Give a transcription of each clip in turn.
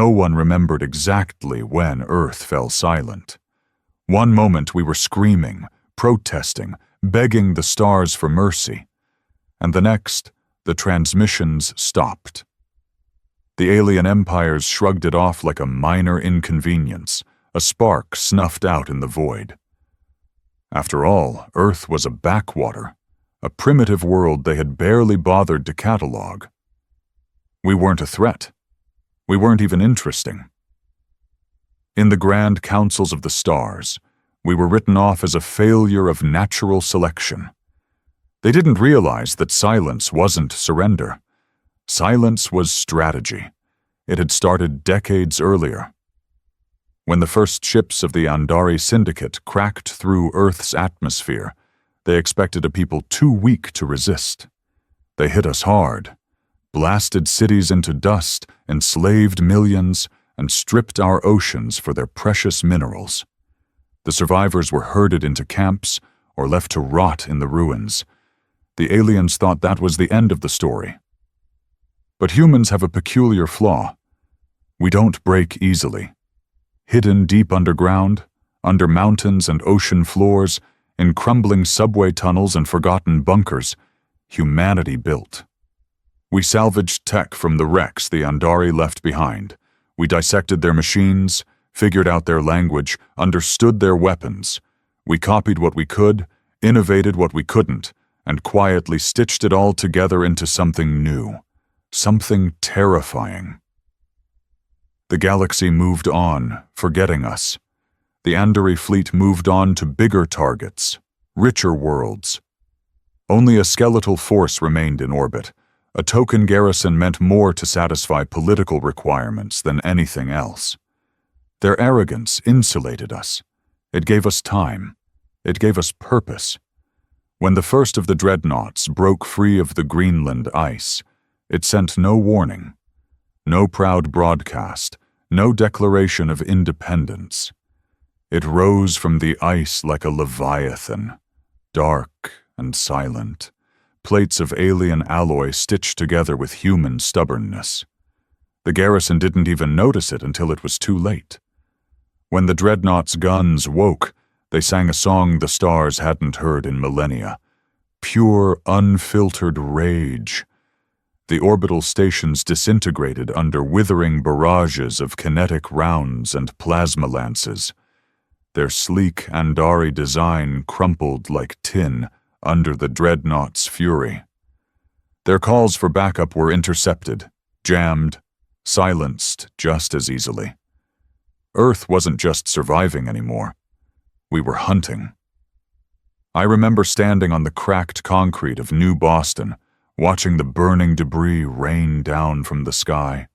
No one remembered exactly when Earth fell silent. One moment we were screaming, protesting, begging the stars for mercy, and the next, the transmissions stopped. The alien empires shrugged it off like a minor inconvenience, a spark snuffed out in the void. After all, Earth was a backwater, a primitive world they had barely bothered to catalog. We weren't a threat. We weren't even interesting. In the grand councils of the stars, we were written off as a failure of natural selection. They didn't realize that silence wasn't surrender. Silence was strategy. It had started decades earlier. When the first ships of the Andari Syndicate cracked through Earth's atmosphere, they expected a people too weak to resist. They hit us hard, blasted cities into dust, enslaved millions, and stripped our oceans for their precious minerals. The survivors were herded into camps or left to rot in the ruins. The aliens thought that was the end of the story. But humans have a peculiar flaw. We don't break easily. Hidden deep underground, under mountains and ocean floors, in crumbling subway tunnels and forgotten bunkers, humanity built. We salvaged tech from the wrecks the Andari left behind. We dissected their machines, figured out their language, understood their weapons. We copied what we could, innovated what we couldn't, and quietly stitched it all together into something new, something terrifying. The galaxy moved on, forgetting us. The Andari fleet moved on to bigger targets, richer worlds. Only a skeletal force remained in orbit. A token garrison meant more to satisfy political requirements than anything else. Their arrogance insulated us. It gave us time. It gave us purpose. When the first of the Dreadnoughts broke free of the Greenland ice, it sent no warning, no proud broadcast, no declaration of independence. It rose from the ice like a leviathan, dark and silent, plates of alien alloy stitched together with human stubbornness. The garrison didn't even notice it until it was too late. When the Dreadnoughts' guns woke, they sang a song the stars hadn't heard in millennia. Pure, unfiltered rage. The orbital stations disintegrated under withering barrages of kinetic rounds and plasma lances. Their sleek Andari design crumpled like tin under the Dreadnoughts' fury. Their calls for backup were intercepted, jammed, silenced just as easily. Earth wasn't just surviving anymore. We were hunting. I remember standing on the cracked concrete of New Boston, watching the burning debris rain down from the sky.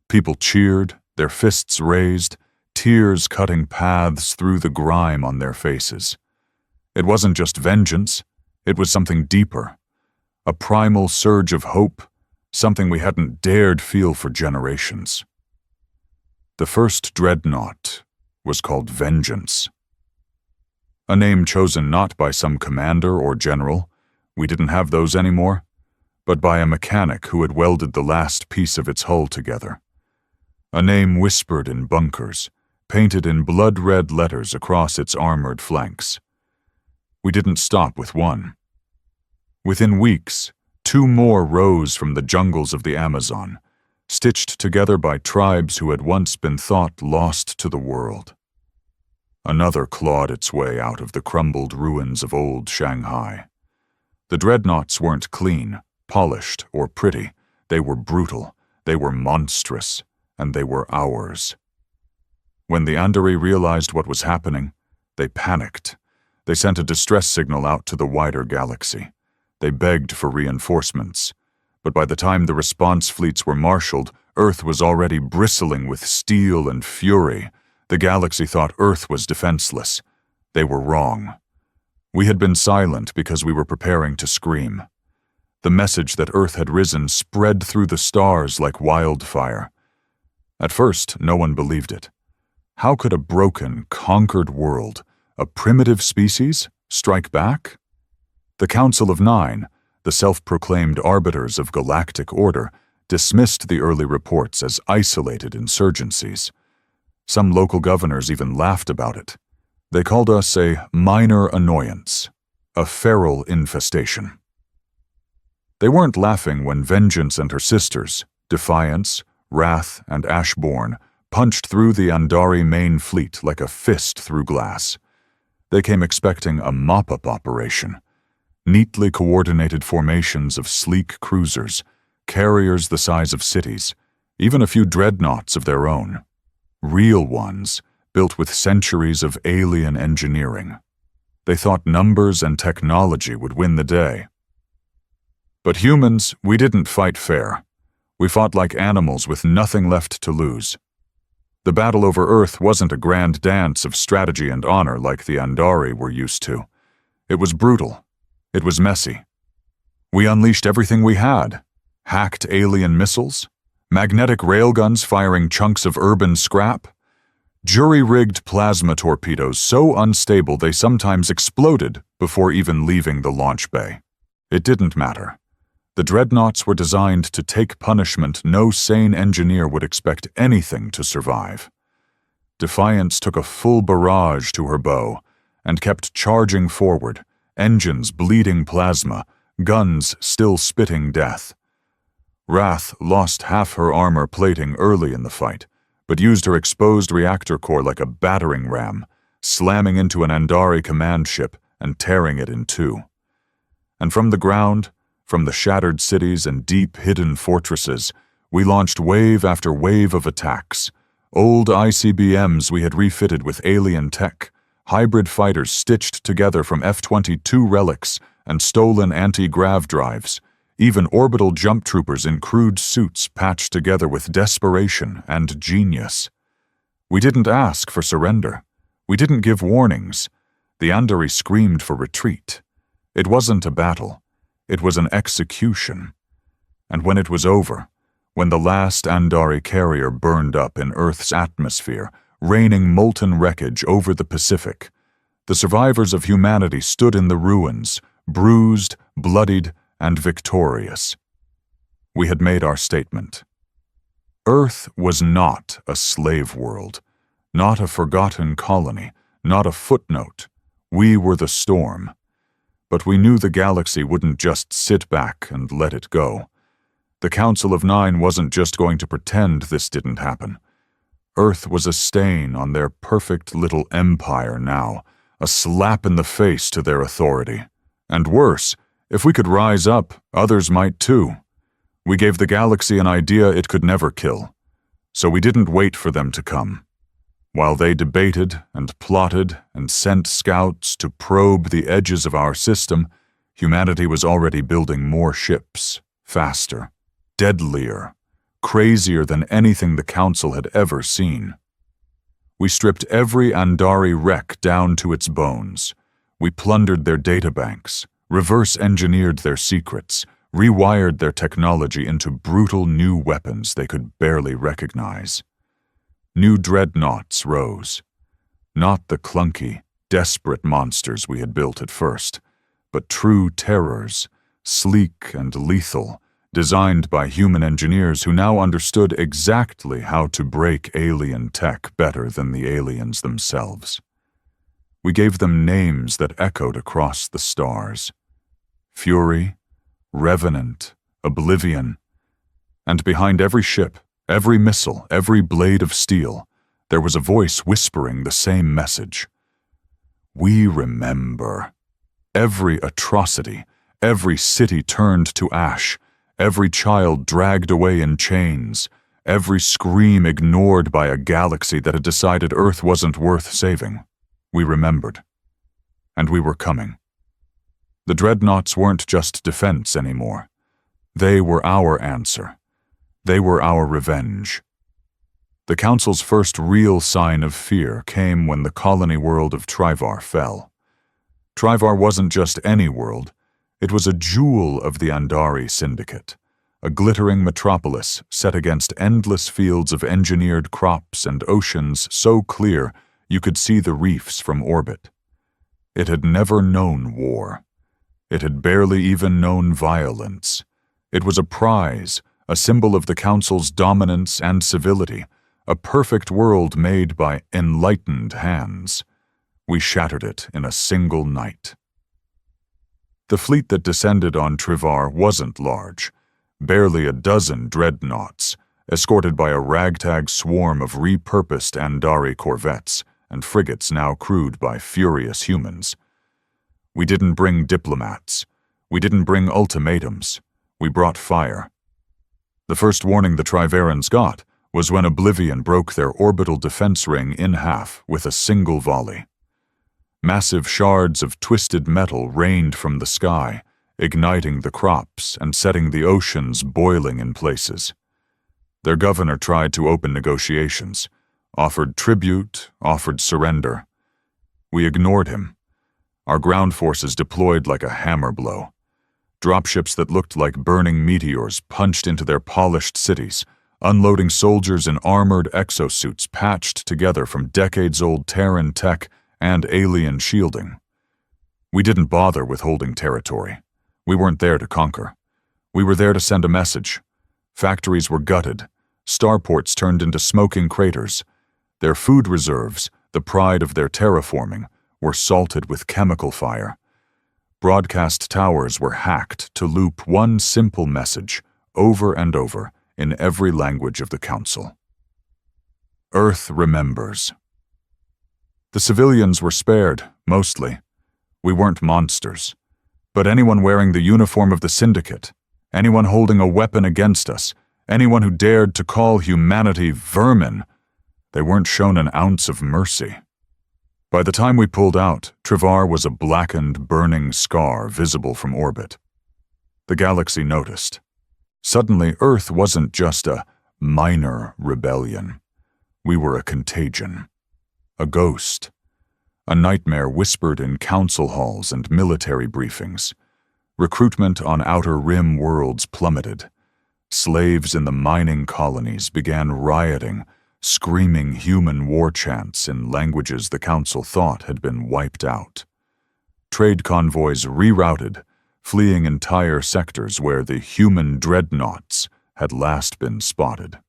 People cheered, their fists raised, tears cutting paths through the grime on their faces. It wasn't just vengeance, it was something deeper. A primal surge of hope, something we hadn't dared feel for generations. The first Dreadnought was called Vengeance. A name chosen not by some commander or general, we didn't have those anymore, but by a mechanic who had welded the last piece of its hull together. A name whispered in bunkers, painted in blood-red letters across its armored flanks. We didn't stop with one. Within weeks, 2 more rose from the jungles of the Amazon, stitched together by tribes who had once been thought lost to the world. Another clawed its way out of the crumbled ruins of old Shanghai. The Dreadnoughts weren't clean, polished, or pretty. They were brutal, they were monstrous, and they were ours. When the Andari realized what was happening, they panicked. They sent a distress signal out to the wider galaxy. They begged for reinforcements. But by the time the response fleets were marshaled, Earth was already bristling with steel and fury. The galaxy thought Earth was defenseless. They were wrong. We had been silent because we were preparing to scream. The message that Earth had risen spread through the stars like wildfire. At first, no one believed it. How could a broken, conquered world, a primitive species, strike back? The Council of Nine, the self-proclaimed arbiters of galactic order, dismissed the early reports as isolated insurgencies. Some local governors even laughed about it. They called us a minor annoyance, a feral infestation. They weren't laughing when Vengeance and her sisters, Defiance, Wrath, and Ashbourne, punched through the Andari main fleet like a fist through glass. They came expecting a mop-up operation. Neatly coordinated formations of sleek cruisers, carriers the size of cities, even a few dreadnoughts of their own. Real ones, built with centuries of alien engineering. They thought numbers and technology would win the day. But humans, we didn't fight fair. We fought like animals with nothing left to lose. The battle over Earth wasn't a grand dance of strategy and honor like the Andari were used to. It was brutal. It was messy. We unleashed everything we had. Hacked alien missiles, magnetic railguns firing chunks of urban scrap, jury-rigged plasma torpedoes so unstable they sometimes exploded before even leaving the launch bay. It didn't matter. The Dreadnoughts were designed to take punishment no sane engineer would expect anything to survive. Defiance took a full barrage to her bow and kept charging forward, engines bleeding plasma, guns still spitting death. Wrath lost half her armor plating early in the fight, but used her exposed reactor core like a battering ram, slamming into an Andari command ship and tearing it in two. And from the ground, from the shattered cities and deep hidden fortresses, we launched wave after wave of attacks. Old ICBMs we had refitted with alien tech, hybrid fighters stitched together from F-22 relics and stolen anti-grav drives, even orbital jump troopers in crude suits patched together with desperation and genius. We didn't ask for surrender. We didn't give warnings. The Andari screamed for retreat. It wasn't a battle. It was an execution. And when it was over, when the last Andari carrier burned up in Earth's atmosphere, raining molten wreckage over the Pacific, the survivors of humanity stood in the ruins, bruised, bloodied, and victorious. We had made our statement. Earth was not a slave world, not a forgotten colony, not a footnote. We were the storm. But we knew the galaxy wouldn't just sit back and let it go. The Council of Nine wasn't just going to pretend this didn't happen. Earth was a stain on their perfect little empire now, a slap in the face to their authority. And worse, if we could rise up, others might too. We gave the galaxy an idea it could never kill. So we didn't wait for them to come. While they debated and plotted and sent scouts to probe the edges of our system, humanity was already building more ships, faster, deadlier, crazier than anything the Council had ever seen. We stripped every Andari wreck down to its bones. We plundered their databanks, reverse-engineered their secrets, rewired their technology into brutal new weapons they could barely recognize. New dreadnoughts rose. Not the clunky, desperate monsters we had built at first, but true terrors, sleek and lethal, designed by human engineers who now understood exactly how to break alien tech better than the aliens themselves. We gave them names that echoed across the stars. Fury, Revenant, Oblivion, and behind every ship, every missile, every blade of steel, there was a voice whispering the same message. We remember. Every atrocity, every city turned to ash, every child dragged away in chains, every scream ignored by a galaxy that had decided Earth wasn't worth saving. We remembered. And we were coming. The dreadnoughts weren't just defense anymore. They were our answer. They were our revenge. The Council's first real sign of fear came when the colony world of Trivar fell. Trivar wasn't just any world. It was a jewel of the Andari Syndicate, a glittering metropolis set against endless fields of engineered crops and oceans so clear you could see the reefs from orbit. It had never known war. It had barely even known violence. It was a prize, a symbol of the Council's dominance and civility, a perfect world made by enlightened hands. We shattered it in a single night. The fleet that descended on Trivar wasn't large, barely a dozen dreadnoughts, escorted by a ragtag swarm of repurposed Andari corvettes and frigates now crewed by furious humans. We didn't bring diplomats. We didn't bring ultimatums. We brought fire. The first warning the Trivarans got was when Oblivion broke their orbital defense ring in half with a single volley. Massive shards of twisted metal rained from the sky, igniting the crops and setting the oceans boiling in places. Their governor tried to open negotiations, offered tribute, offered surrender. We ignored him. Our ground forces deployed like a hammer blow. Dropships that looked like burning meteors punched into their polished cities, unloading soldiers in armored exosuits patched together from decades-old Terran tech and alien shielding. We didn't bother with holding territory. We weren't there to conquer. We were there to send a message. Factories were gutted. Starports turned into smoking craters. Their food reserves, the pride of their terraforming, were salted with chemical fire. Broadcast towers were hacked to loop one simple message over and over in every language of the Council. Earth remembers. The civilians were spared, mostly. We weren't monsters. But anyone wearing the uniform of the Syndicate, anyone holding a weapon against us, anyone who dared to call humanity vermin, they weren't shown an ounce of mercy. By the time we pulled out, Trivar was a blackened, burning scar visible from orbit. The galaxy noticed. Suddenly, Earth wasn't just a minor rebellion. We were a contagion. A ghost. A nightmare whispered in council halls and military briefings. Recruitment on Outer Rim worlds plummeted. Slaves in the mining colonies began rioting, screaming human war chants in languages the Council thought had been wiped out. Trade convoys rerouted, fleeing entire sectors where the human dreadnoughts had last been spotted.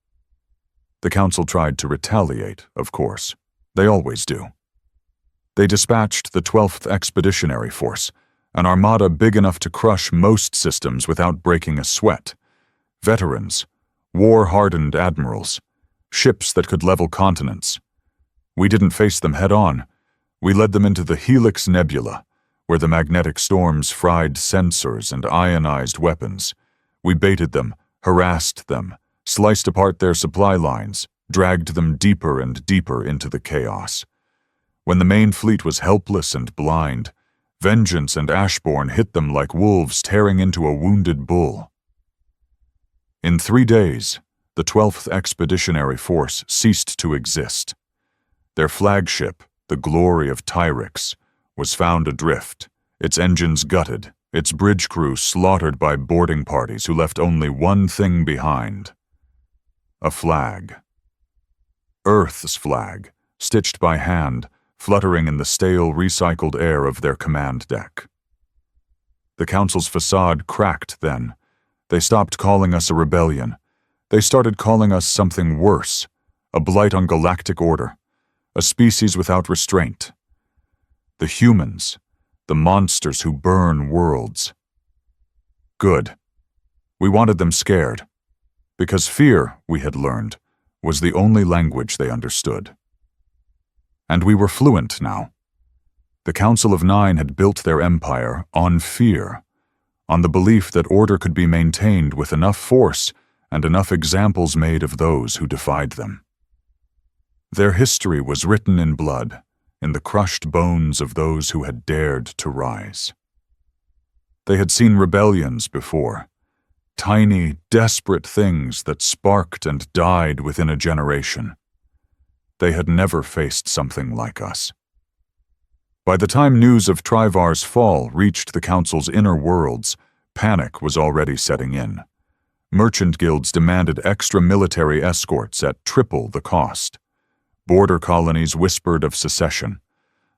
The Council tried to retaliate, of course. They always do. They dispatched the 12th Expeditionary Force, an armada big enough to crush most systems without breaking a sweat. Veterans, war-hardened admirals, ships that could level continents. We didn't face them head-on. We led them into the Helix Nebula, where the magnetic storms fried sensors and ionized weapons. We baited them, harassed them, sliced apart their supply lines, dragged them deeper and deeper into the chaos. When the main fleet was helpless and blind, Vengeance and Ashborn hit them like wolves tearing into a wounded bull. In 3 days, the 12th Expeditionary Force ceased to exist. Their flagship, the Glory of Tyrix, was found adrift, its engines gutted, its bridge crew slaughtered by boarding parties who left only one thing behind: a flag. Earth's flag, stitched by hand, fluttering in the stale, recycled air of their command deck. The Council's facade cracked then. They stopped calling us a rebellion. They started calling us something worse, a blight on galactic order, a species without restraint. The humans, the monsters who burn worlds. Good. We wanted them scared, because fear, we had learned, was the only language they understood. And we were fluent now. The Council of Nine had built their empire on fear, on the belief that order could be maintained with enough force and enough examples made of those who defied them. Their history was written in blood, in the crushed bones of those who had dared to rise. They had seen rebellions before, tiny, desperate things that sparked and died within a generation. They had never faced something like us. By the time news of Trivar's fall reached the Council's inner worlds, panic was already setting in. Merchant guilds demanded extra military escorts at triple the cost. Border colonies whispered of secession.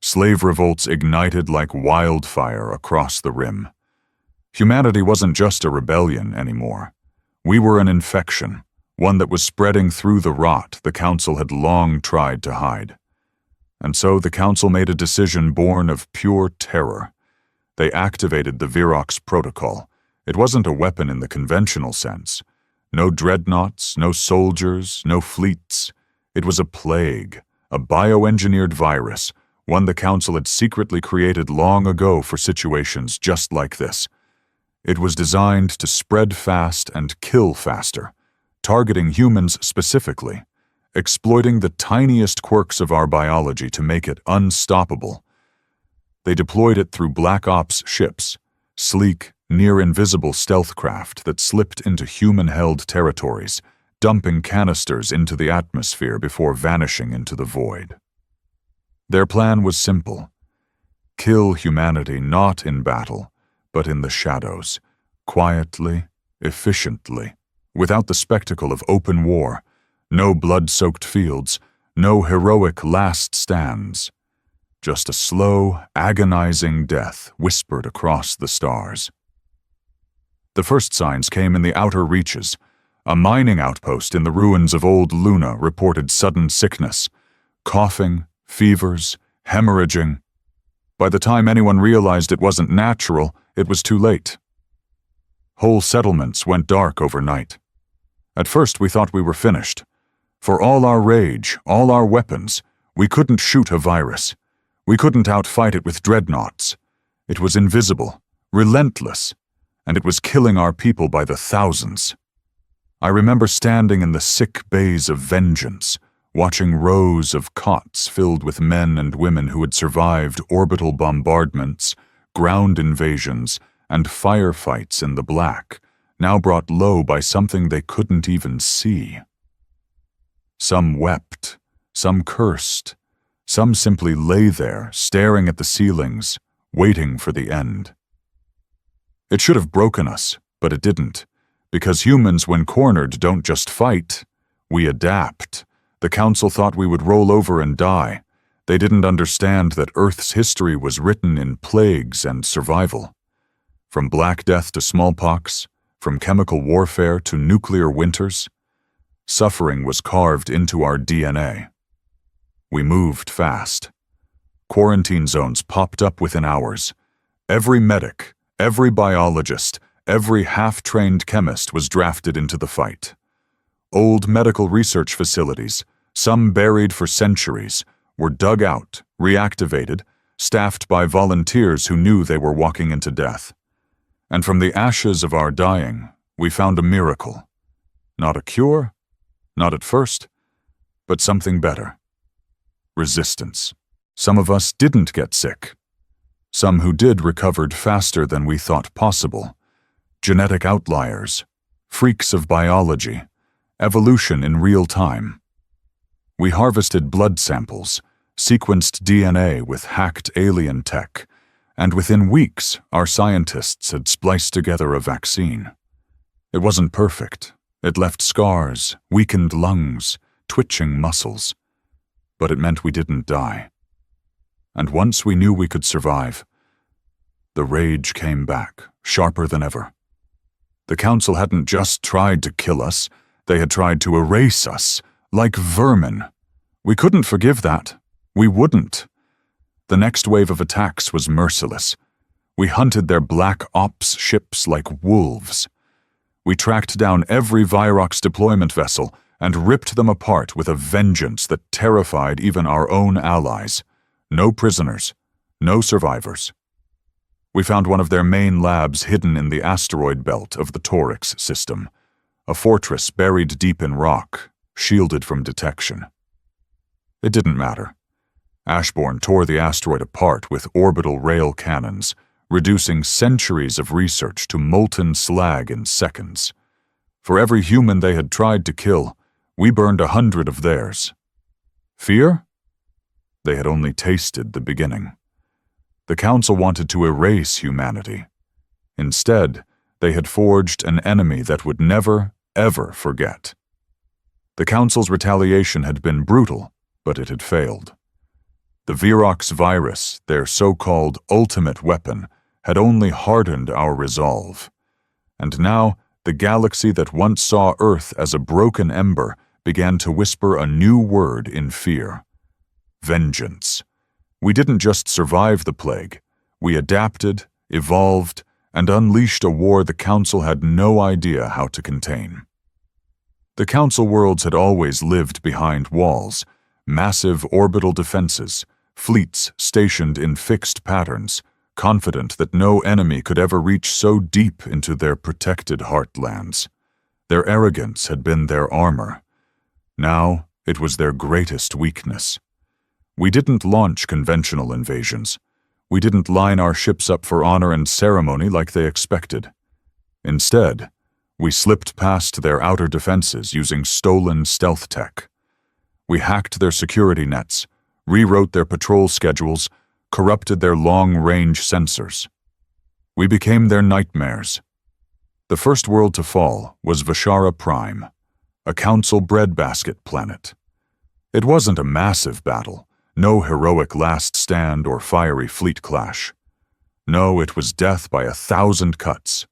Slave revolts ignited like wildfire across the rim. Humanity wasn't just a rebellion anymore. We were an infection, one that was spreading through the rot the Council had long tried to hide. And so the Council made a decision born of pure terror. They activated the Virox Protocol. It wasn't a weapon in the conventional sense. No dreadnoughts, no soldiers, no fleets. It was a plague, a bioengineered virus, one the Council had secretly created long ago for situations just like this. It was designed to spread fast and kill faster, targeting humans specifically, exploiting the tiniest quirks of our biology to make it unstoppable. They deployed it through Black Ops ships, sleek, near-invisible stealth craft that slipped into human-held territories, dumping canisters into the atmosphere before vanishing into the void. Their plan was simple: kill humanity not in battle, but in the shadows, quietly, efficiently, without the spectacle of open war, no blood-soaked fields, no heroic last stands. Just a slow, agonizing death whispered across the stars. The first signs came in the outer reaches. A mining outpost in the ruins of old Luna reported sudden sickness, coughing, fevers, hemorrhaging. By the time anyone realized it wasn't natural, it was too late. Whole settlements went dark overnight. At first we thought we were finished. For all our rage, all our weapons, we couldn't shoot a virus. We couldn't outfight it with dreadnoughts. It was invisible, relentless, and it was killing our people by the thousands. I remember standing in the sick bays of vengeance, watching rows of cots filled with men and women who had survived orbital bombardments, ground invasions, and firefights in the black, now brought low by something they couldn't even see. Some wept, some cursed, some simply lay there, staring at the ceilings, waiting for the end. It should have broken us, but it didn't, because humans, when cornered, don't just fight, we adapt. The Council thought we would roll over and die. They didn't understand that Earth's history was written in plagues and survival. From Black Death to smallpox, from chemical warfare to nuclear winters, suffering was carved into our DNA. We moved fast. Quarantine zones popped up within hours. Every medic, every biologist, every half-trained chemist was drafted into the fight. Old medical research facilities, some buried for centuries, were dug out, reactivated, staffed by volunteers who knew they were walking into death. And from the ashes of our dying, we found a miracle. Not a cure, not at first, but something better. Resistance. Some of us didn't get sick. Some who did recovered faster than we thought possible. Genetic outliers, freaks of biology, evolution in real time. We harvested blood samples, sequenced DNA with hacked alien tech, and within weeks, our scientists had spliced together a vaccine. It wasn't perfect. It left scars, weakened lungs, twitching muscles. But it meant we didn't die. And once we knew we could survive, the rage came back, sharper than ever. The Council hadn't just tried to kill us, they had tried to erase us, like vermin. We couldn't forgive that. We wouldn't. The next wave of attacks was merciless. We hunted their Black Ops ships like wolves. We tracked down every Virox deployment vessel and ripped them apart with a vengeance that terrified even our own allies. No prisoners, no survivors. We found one of their main labs hidden in the asteroid belt of the Torix system, a fortress buried deep in rock, shielded from detection. It didn't matter. Ashbourne tore the asteroid apart with orbital rail cannons, reducing centuries of research to molten slag in seconds. For every human they had tried to kill, we burned 100 of theirs. Fear? They had only tasted the beginning. The Council wanted to erase humanity. Instead, they had forged an enemy that would never, ever forget. The Council's retaliation had been brutal, but it had failed. The Virox virus, their so-called ultimate weapon, had only hardened our resolve. And now, The galaxy that once saw Earth as a broken ember began to whisper a new word in fear. Vengeance. We didn't just survive the plague. We adapted, evolved, and unleashed a war the Council had no idea how to contain. The Council worlds had always lived behind walls, massive orbital defenses, fleets stationed in fixed patterns, confident that no enemy could ever reach so deep into their protected heartlands. Their arrogance had been their armor. Now it was their greatest weakness. We didn't launch conventional invasions. We didn't line our ships up for honor and ceremony like they expected. Instead, we slipped past their outer defenses using stolen stealth tech. We hacked their security nets, rewrote their patrol schedules, corrupted their long-range sensors. We became their nightmares. The first world to fall was Vashara Prime, a Council breadbasket planet. It wasn't a massive battle, no heroic last stand or fiery fleet clash. No, it was death by 1,000 cuts.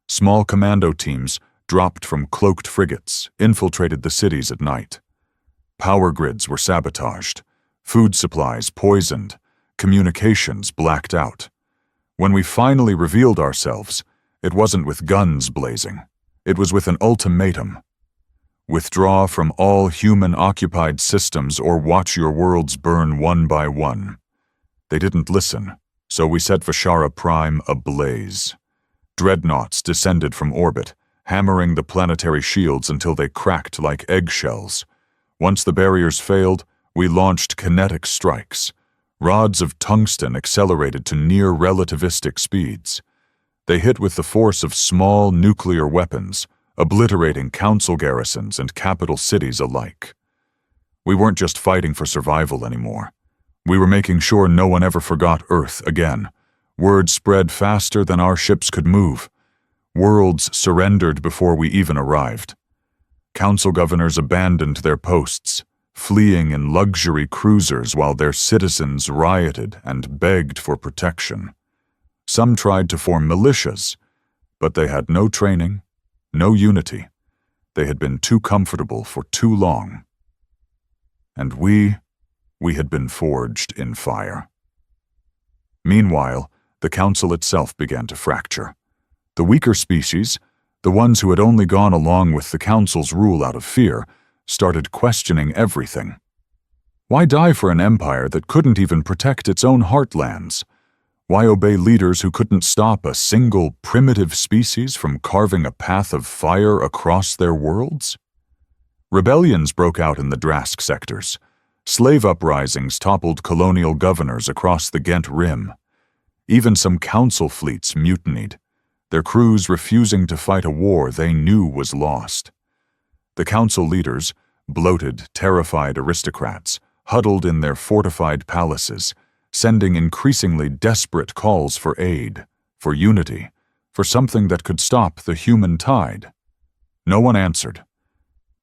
Small commando teams dropped from cloaked frigates, infiltrated the cities at night. Power grids were sabotaged, food supplies poisoned, communications blacked out. When we finally revealed ourselves, it wasn't with guns blazing. It was with an ultimatum. Withdraw from all human-occupied systems or watch your worlds burn one by one. They didn't listen, so we set Vashara Prime ablaze. Dreadnoughts descended from orbit, hammering the planetary shields until they cracked like eggshells. Once the barriers failed, we launched kinetic strikes. Rods of tungsten accelerated to near-relativistic speeds. They hit with the force of small nuclear weapons, obliterating Council garrisons and capital cities alike. We weren't just fighting for survival anymore. We were making sure no one ever forgot Earth again. Word spread faster than our ships could move. Worlds surrendered before we even arrived. Council governors abandoned their posts, fleeing in luxury cruisers while their citizens rioted and begged for protection. Some tried to form militias, but they had no training, no unity. They had been too comfortable for too long. And we had been forged in fire. Meanwhile, the Council itself began to fracture. The weaker species, the ones who had only gone along with the Council's rule out of fear, started questioning everything. Why die for an empire that couldn't even protect its own heartlands? Why obey leaders who couldn't stop a single primitive species from carving a path of fire across their worlds? Rebellions broke out in the Drask sectors. Slave uprisings toppled colonial governors across the Ghent Rim. Even some Council fleets mutinied, their crews refusing to fight a war they knew was lost. The Council leaders, bloated, terrified aristocrats, huddled in their fortified palaces, sending increasingly desperate calls for aid, for unity, for something that could stop the human tide. No one answered,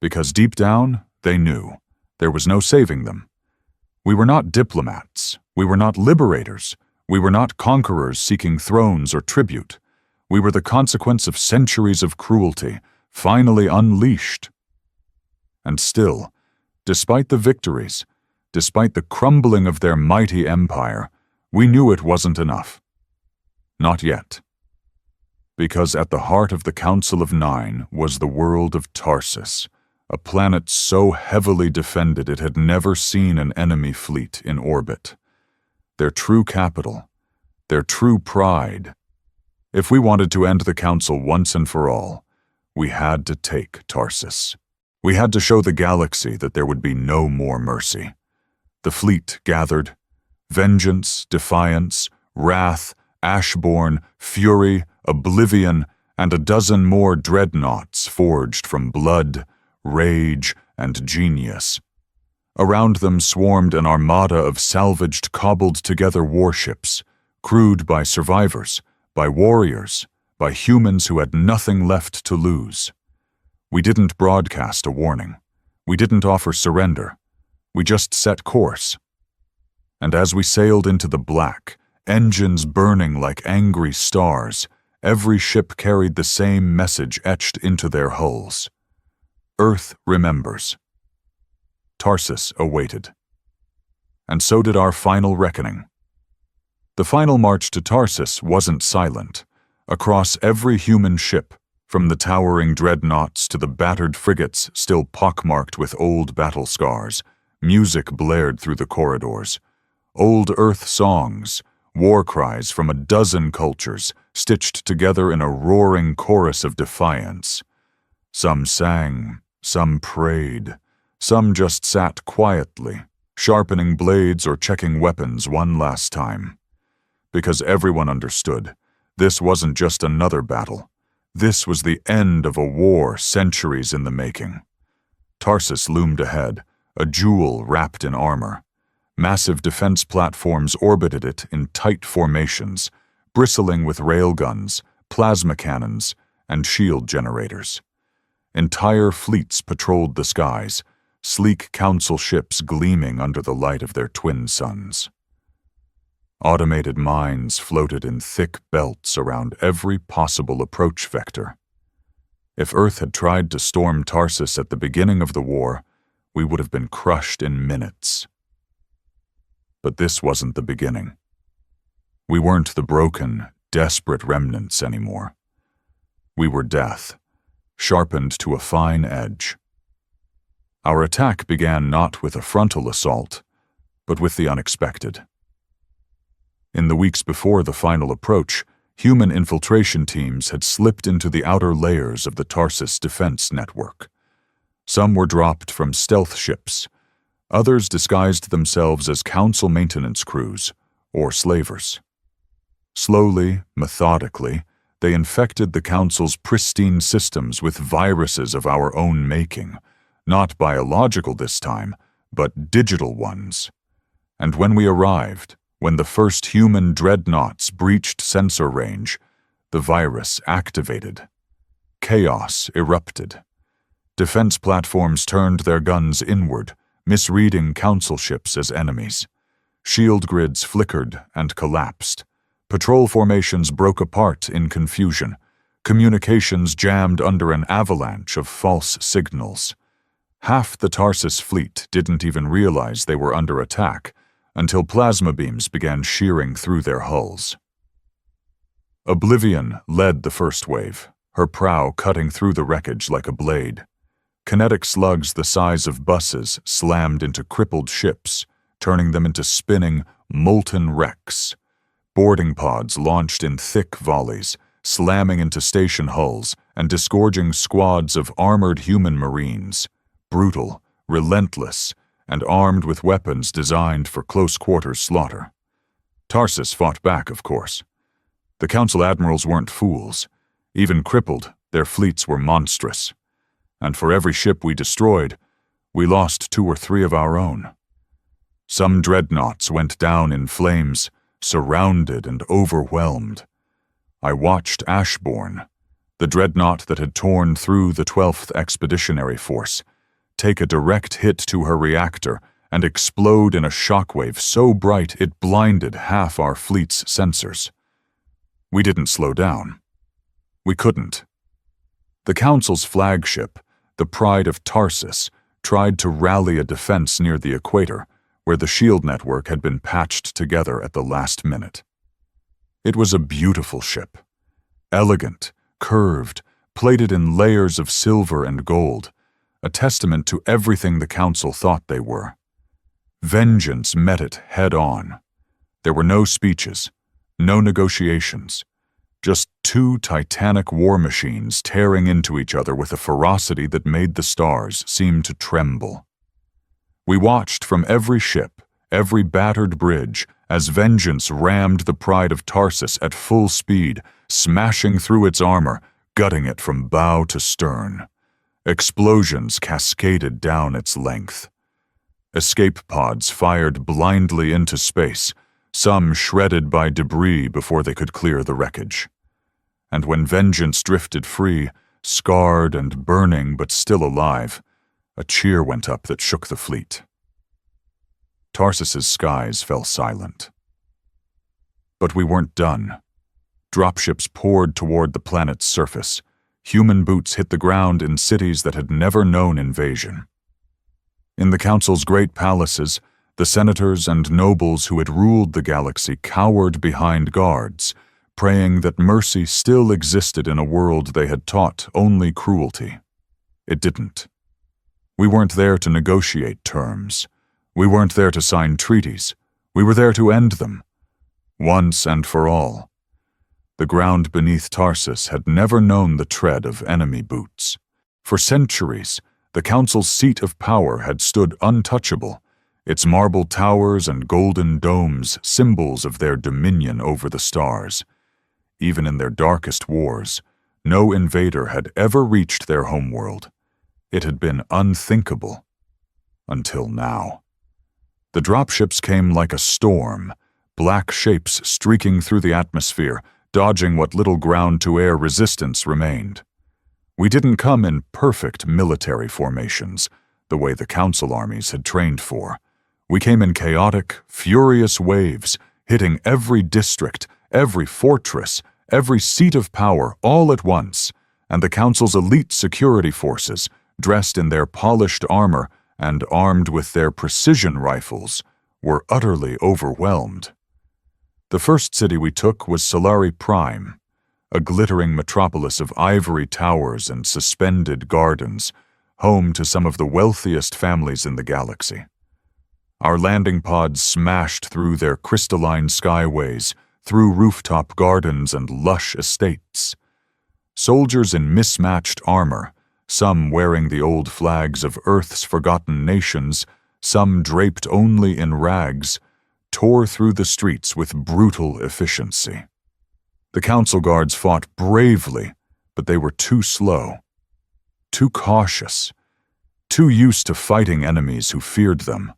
because deep down they knew there was no saving them. We were not diplomats, we were not liberators, we were not conquerors seeking thrones or tribute. We were the consequence of centuries of cruelty, finally unleashed. And still, despite the victories, despite the crumbling of their mighty empire, we knew it wasn't enough. Not yet. Because at the heart of the Council of Nine was the world of Tarsus, a planet so heavily defended it had never seen an enemy fleet in orbit. Their true capital, their true pride. If we wanted to end the Council once and for all, we had to take Tarsus. We had to show the galaxy that there would be no more mercy. The fleet gathered. Vengeance, defiance, wrath, Ashborn, fury, oblivion, and a dozen more dreadnoughts forged from blood, rage, and genius. Around them swarmed an armada of salvaged, cobbled-together warships, crewed by survivors, by warriors, by humans who had nothing left to lose. We didn't broadcast a warning. We didn't offer surrender. We just set course. And as we sailed into the black, engines burning like angry stars, Every ship carried the same message etched into their hulls. Earth remembers. Tarsus awaited. And so did our final reckoning. The final march to Tarsus wasn't silent. Across every human ship, from the towering dreadnoughts to the battered frigates still pockmarked with old battle scars, music blared through the corridors. Old Earth songs, war cries from a dozen cultures, stitched together in a roaring chorus of defiance. Some sang, some prayed, some just sat quietly, sharpening blades or checking weapons one last time. Because everyone understood, this wasn't just another battle. This was the end of a war centuries in the making. Tarsus loomed ahead, a jewel wrapped in armor. Massive defense platforms orbited it in tight formations, bristling with railguns, plasma cannons, and shield generators. Entire fleets patrolled the skies, sleek council ships gleaming under the light of their twin suns. Automated mines floated in thick belts around every possible approach vector. If Earth had tried to storm Tarsus at the beginning of the war, we would have been crushed in minutes. But this wasn't the beginning. We weren't the broken, desperate remnants anymore. We were death, sharpened to a fine edge. Our attack began not with a frontal assault, but with the unexpected. In the weeks before the final approach, human infiltration teams had slipped into the outer layers of the Tarsus defense network. Some were dropped from stealth ships. Others disguised themselves as council maintenance crews or slavers. Slowly, methodically, they infected the council's pristine systems with viruses of our own making, not biological this time, but digital ones. And when we arrived, when the first human dreadnoughts breached sensor range, the virus activated. Chaos erupted. Defense platforms turned their guns inward, misreading council ships as enemies. Shield grids flickered and collapsed. Patrol formations broke apart in confusion. Communications jammed under an avalanche of false signals. Half the Tarsus fleet didn't even realize they were under attack until plasma beams began shearing through their hulls. Oblivion led the first wave, her prow cutting through the wreckage like a blade. Kinetic slugs the size of buses slammed into crippled ships, turning them into spinning, molten wrecks. Boarding pods launched in thick volleys, slamming into station hulls and disgorging squads of armored human marines, brutal, relentless, and armed with weapons designed for close-quarters slaughter. Tarsus fought back, of course. The council admirals weren't fools. Even crippled, their fleets were monstrous. And for every ship we destroyed, we lost 2 or 3 of our own. Some dreadnoughts went down in flames, surrounded and overwhelmed. I watched Ashbourne, the dreadnought that had torn through the 12th Expeditionary Force, take a direct hit to her reactor and explode in a shockwave so bright it blinded half our fleet's sensors. We didn't slow down. We couldn't. The Council's flagship, the Pride of Tarsus, tried to rally a defense near the equator, where the shield network had been patched together at the last minute. It was a beautiful ship. Elegant, curved, plated in layers of silver and gold, a testament to everything the Council thought they were. Vengeance met it head-on. There were no speeches, no negotiations, just 2 titanic war machines tearing into each other with a ferocity that made the stars seem to tremble. We watched from every ship, every battered bridge, as vengeance rammed the Pride of Tarsus at full speed, smashing through its armor, gutting it from bow to stern. Explosions cascaded down its length. Escape pods fired blindly into space, some shredded by debris before they could clear the wreckage. And when vengeance drifted free, scarred and burning but still alive, a cheer went up that shook the fleet. Tarsus's skies fell silent. But we weren't done. Dropships poured toward the planet's surface. Human boots hit the ground in cities that had never known invasion. In the Council's great palaces, the senators and nobles who had ruled the galaxy cowered behind guards, praying that mercy still existed in a world they had taught only cruelty. It didn't. We weren't there to negotiate terms. We weren't there to sign treaties. We were there to end them, once and for all. The ground beneath Tarsus had never known the tread of enemy boots. For centuries, the Council's seat of power had stood untouchable, its marble towers and golden domes symbols of their dominion over the stars. Even in their darkest wars, no invader had ever reached their homeworld. It had been unthinkable. Until now. The dropships came like a storm, black shapes streaking through the atmosphere, dodging what little ground-to-air resistance remained. We didn't come in perfect military formations, the way the Council armies had trained for. We came in chaotic, furious waves, hitting every district, every fortress, every seat of power all at once, and the Council's elite security forces, dressed in their polished armor and armed with their precision rifles, were utterly overwhelmed. The first city we took was Solari Prime, a glittering metropolis of ivory towers and suspended gardens, home to some of the wealthiest families in the galaxy. Our landing pods smashed through their crystalline skyways, through rooftop gardens and lush estates. Soldiers in mismatched armor, some wearing the old flags of Earth's forgotten nations, some draped only in rags, tore through the streets with brutal efficiency. The Council guards fought bravely, but they were too slow, too cautious, too used to fighting enemies who feared them.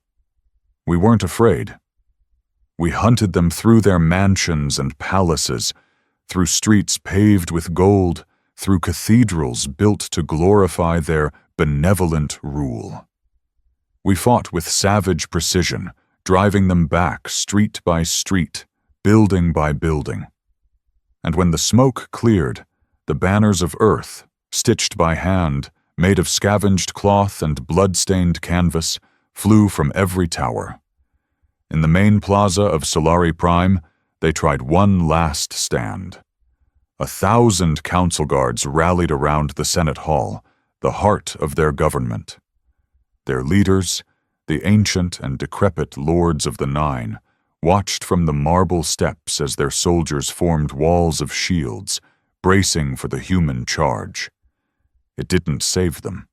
We weren't afraid. We hunted them through their mansions and palaces, through streets paved with gold, through cathedrals built to glorify their benevolent rule. We fought with savage precision, driving them back street by street, building by building. And when the smoke cleared, the banners of Earth, stitched by hand, made of scavenged cloth and blood-stained canvas, flew from every tower. In the main plaza of Solari Prime, they tried one last stand. 1,000 council guards rallied around the Senate Hall, the heart of their government. Their leaders, the ancient and decrepit Lords of the Nine, watched from the marble steps as their soldiers formed walls of shields, bracing for the human charge. It didn't save them.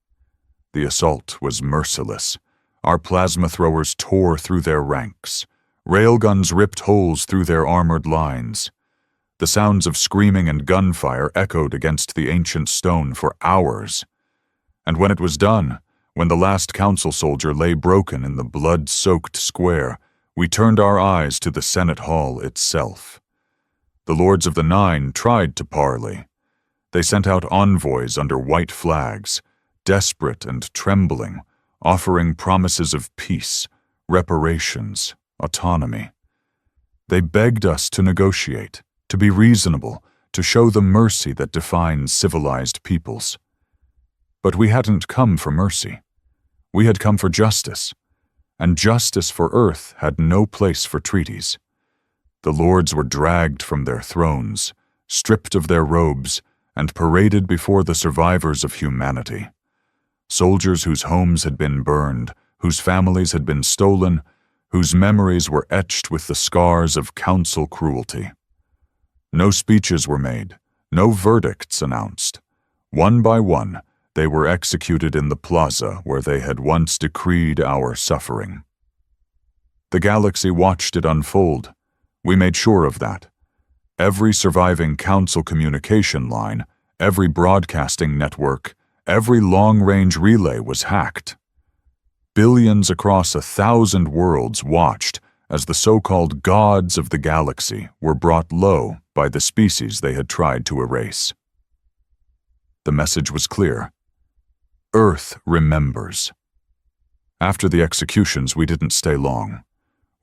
The assault was merciless. Our plasma throwers tore through their ranks. Railguns ripped holes through their armored lines. The sounds of screaming and gunfire echoed against the ancient stone for hours. And when it was done, when the last council soldier lay broken in the blood-soaked square, we turned our eyes to the Senate Hall itself. The Lords of the Nine tried to parley. They sent out envoys under white flags, desperate and trembling, offering promises of peace, reparations, autonomy. They begged us to negotiate, to be reasonable, to show the mercy that defines civilized peoples. But we hadn't come for mercy. We had come for justice, and justice for Earth had no place for treaties. The lords were dragged from their thrones, stripped of their robes, and paraded before the survivors of humanity. Soldiers whose homes had been burned, whose families had been stolen, whose memories were etched with the scars of council cruelty. No speeches were made, no verdicts announced. One by one, they were executed in the plaza where they had once decreed our suffering. The galaxy watched it unfold. We made sure of that. Every surviving council communication line, every broadcasting network, every long-range relay was hacked. Billions across 1,000 worlds watched as the so-called gods of the galaxy were brought low by the species they had tried to erase. The message was clear. Earth remembers. After the executions, we didn't stay long.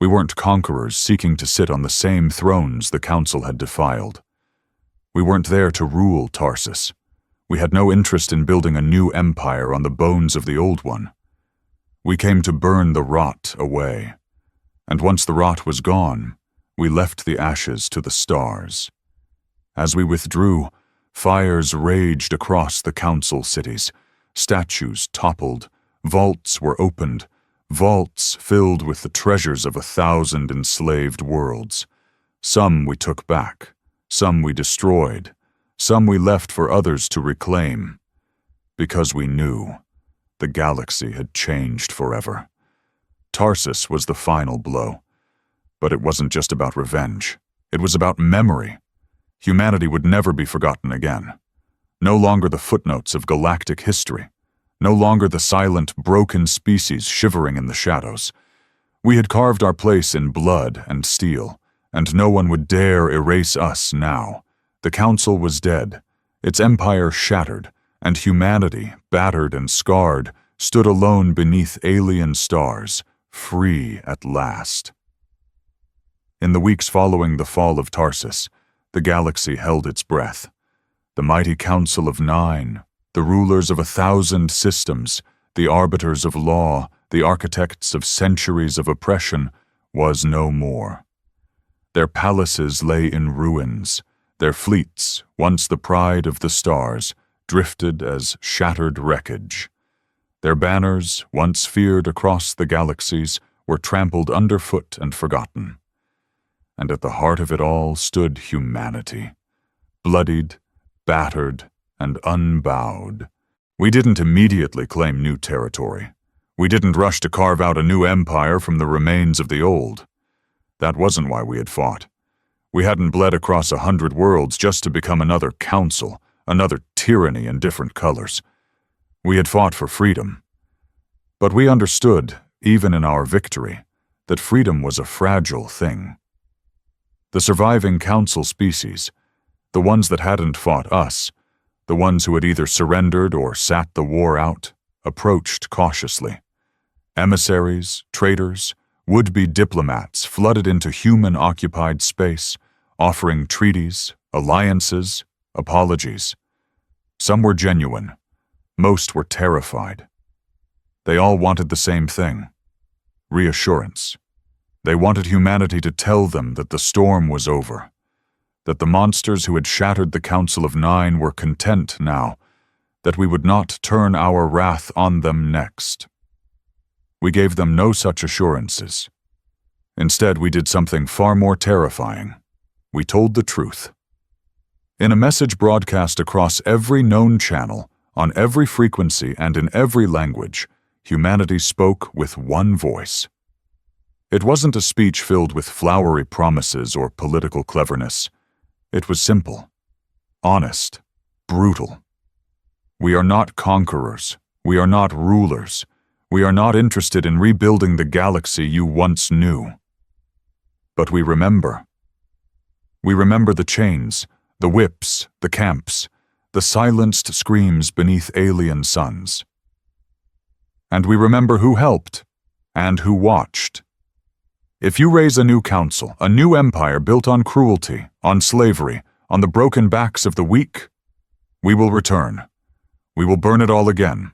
We weren't conquerors seeking to sit on the same thrones the council had defiled. We weren't there to rule Tarsus. We had no interest in building a new empire on the bones of the old one. We came to burn the rot away. And once the rot was gone, we left the ashes to the stars. As we withdrew, fires raged across the council cities. Statues toppled, vaults were opened, vaults filled with the treasures of 1,000 enslaved worlds. Some we took back, some we destroyed, some we left for others to reclaim, because we knew the galaxy had changed forever. Tarsus was the final blow, but it wasn't just about revenge. It was about memory. Humanity would never be forgotten again. No longer the footnotes of galactic history. No longer the silent, broken species shivering in the shadows. We had carved our place in blood and steel, and no one would dare erase us now. The Council was dead, its empire shattered, and humanity, battered and scarred, stood alone beneath alien stars, free at last. In the weeks following the fall of Tarsus, the galaxy held its breath. The mighty Council of 9, the rulers of 1,000 systems, the arbiters of law, the architects of centuries of oppression, was no more. Their palaces lay in ruins. Their fleets, once the pride of the stars, drifted as shattered wreckage. Their banners, once feared across the galaxies, were trampled underfoot and forgotten. And at the heart of it all stood humanity, bloodied, battered, and unbowed. We didn't immediately claim new territory. We didn't rush to carve out a new empire from the remains of the old. That wasn't why we had fought. We hadn't bled across 100 worlds just to become another council, another tyranny in different colors. We had fought for freedom. But we understood, even in our victory, that freedom was a fragile thing. The surviving council species, the ones that hadn't fought us, the ones who had either surrendered or sat the war out, approached cautiously. Emissaries, traitors, would-be diplomats flooded into human-occupied space, offering treaties, alliances, apologies. Some were genuine. Most were terrified. They all wanted the same thing: reassurance. They wanted humanity to tell them that the storm was over, that the monsters who had shattered the Council of 9 were content now, that we would not turn our wrath on them next. We gave them no such assurances. Instead, we did something far more terrifying. We told the truth. In a message broadcast across every known channel, on every frequency and in every language, humanity spoke with one voice. It wasn't a speech filled with flowery promises or political cleverness. It was simple, honest, brutal. We are not conquerors. We are not rulers. We are not interested in rebuilding the galaxy you once knew. But we remember. We remember the chains, the whips, the camps, the silenced screams beneath alien suns. And we remember who helped and who watched. If you raise a new council, a new empire built on cruelty, on slavery, on the broken backs of the weak, we will return. We will burn it all again.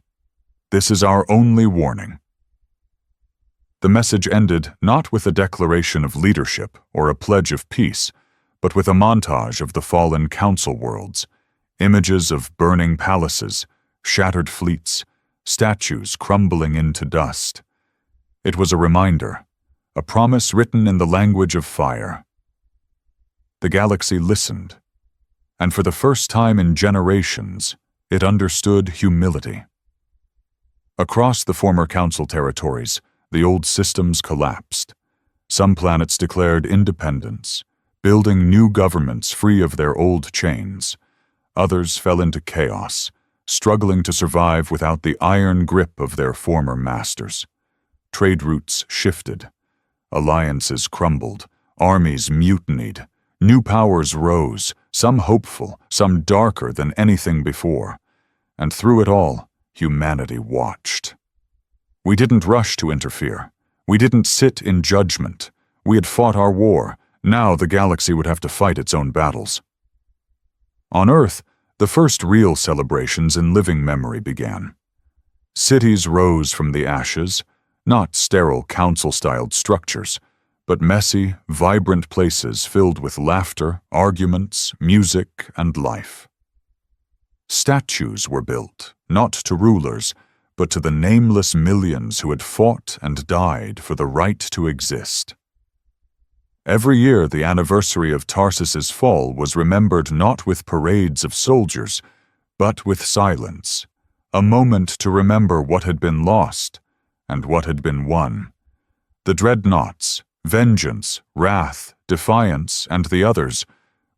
This is our only warning. The message ended not with a declaration of leadership or a pledge of peace, but with a montage of the fallen council worlds, images of burning palaces, shattered fleets, statues crumbling into dust. It was a reminder, a promise written in the language of fire. The galaxy listened, and for the first time in generations, it understood humility. Across the former council territories, the old systems collapsed. Some planets declared independence, building new governments free of their old chains. Others fell into chaos, struggling to survive without the iron grip of their former masters. Trade routes shifted. Alliances crumbled. Armies mutinied. New powers rose, some hopeful, some darker than anything before. And through it all, humanity watched. We didn't rush to interfere. We didn't sit in judgment. We had fought our war. Now the galaxy would have to fight its own battles. On Earth, the first real celebrations in living memory began. Cities rose from the ashes, not sterile council-styled structures, but messy, vibrant places filled with laughter, arguments, music, and life. Statues were built, not to rulers, but to the nameless millions who had fought and died for the right to exist. Every year the anniversary of Tarsus's fall was remembered not with parades of soldiers, but with silence, a moment to remember what had been lost and what had been won. The Dreadnoughts, Vengeance, Wrath, Defiance, and the others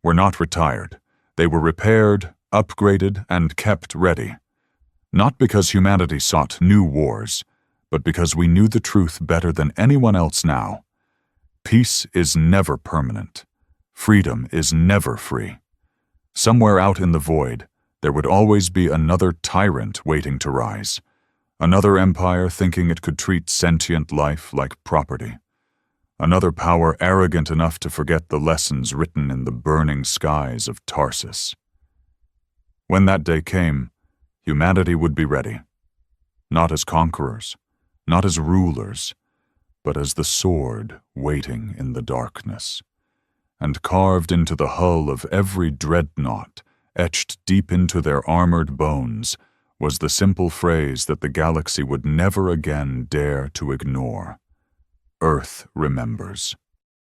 were not retired. They were repaired, upgraded, and kept ready. Not because humanity sought new wars, but because we knew the truth better than anyone else now. Peace is never permanent. Freedom is never free. Somewhere out in the void, there would always be another tyrant waiting to rise, another empire thinking it could treat sentient life like property, another power arrogant enough to forget the lessons written in the burning skies of Tarsus. When that day came, humanity would be ready, not as conquerors, not as rulers, but as the sword waiting in the darkness. And carved into the hull of every dreadnought, etched deep into their armored bones, was the simple phrase that the galaxy would never again dare to ignore. Earth remembers.